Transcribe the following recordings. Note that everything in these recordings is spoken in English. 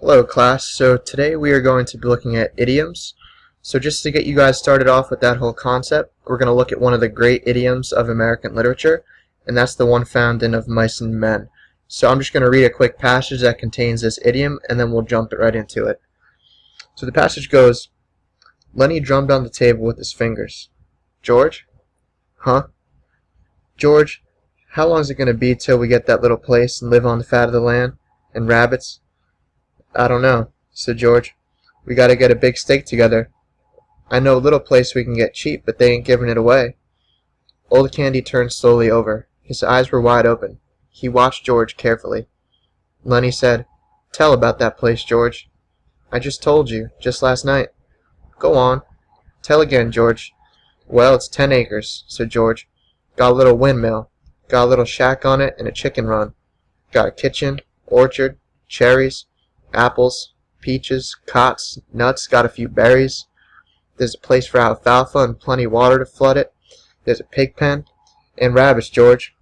Hello class, so today we are going to be looking at idioms. So just to get you guys started off with that whole concept, we're going to look at one of the great idioms of American literature, and that's the one found in Of Mice and Men. So I'm just going to read a quick passage that contains this idiom, and then we'll jump right into it. So the passage goes, Lenny drummed on the table with his fingers. George? Huh? George, how long is it going to be till we get that little place and live on the fat of the land? And rabbits? I don't know, said George. We gotta get a big steak together. I know a little place we can get cheap, but they ain't giving it away. Old Candy turned slowly over. His eyes were wide open. He watched George carefully. Lenny said, Tell about that place, George. I just told you, just last night. Go on. Tell again, George. Well, it's 10 acres, said George. Got a little windmill. Got a little shack on it and a chicken run. Got a kitchen, orchard, cherries, apples, peaches, cots, nuts, got a few berries. There's a place for alfalfa and plenty of water to flood it. There's a pig pen and rabbits, George.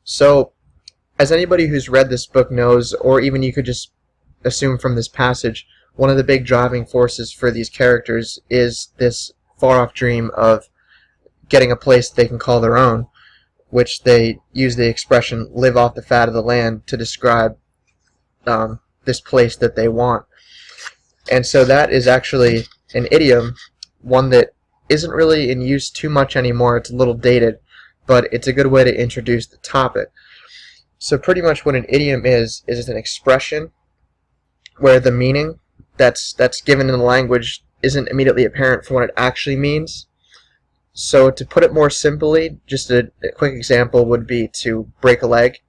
So, as anybody who's read this book knows, or even you could just assume from this passage, one of the big driving forces for these characters is this far-off dream of getting a place they can call their own, which they use the expression live off the fat of the land to describe this place that they want. And so that is actually an idiom, one that isn't really in use too much anymore. It's a little dated, but it's a good way to introduce the topic. So pretty much what an idiom is an expression where the meaning that's given in the language isn't immediately apparent from what it actually means. So to put it more simply, just a quick example would be to break a leg,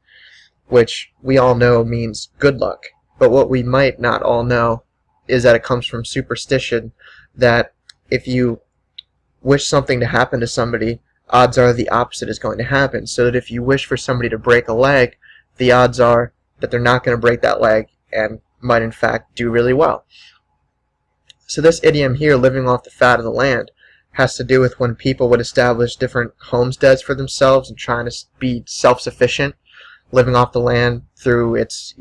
which we all know means good luck. But what we might not all know is that it comes from superstition, that if you wish something to happen to somebody, odds are the opposite is going to happen. So that if you wish for somebody to break a leg, the odds are that they're not going to break that leg and might in fact do really well. So this idiom here, living off the fat of the land, has to do with when people would establish different homesteads for themselves and trying to be self-sufficient, living off the land through its,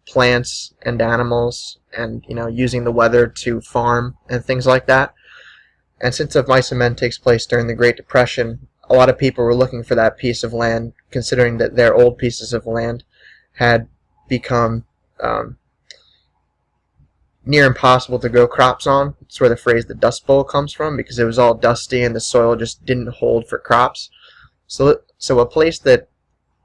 plants and animals, and, using the weather to farm and things like that. And since Of Mice and Men takes place during the Great Depression, a lot of people were looking for that piece of land, considering that their old pieces of land had become near impossible to grow crops on. It's where the phrase the Dust Bowl comes from, because it was all dusty and the soil just didn't hold for crops. So a place that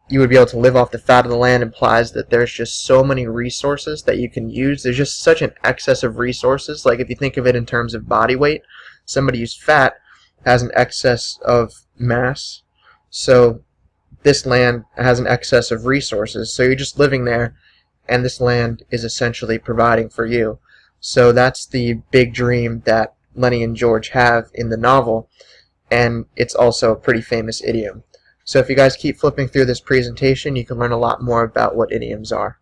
you would be able to live off the fat of the land implies that there's just so many resources that you can use. There's just such an excess of resources. Like if you think of it in terms of body weight, somebody who's fat has an excess of mass. So this land has an excess of resources. So you're just living there, and this land is essentially providing for you. So that's the big dream that Lenny and George have in the novel, and it's also a pretty famous idiom. So if you guys keep flipping through this presentation, you can learn a lot more about what idioms are.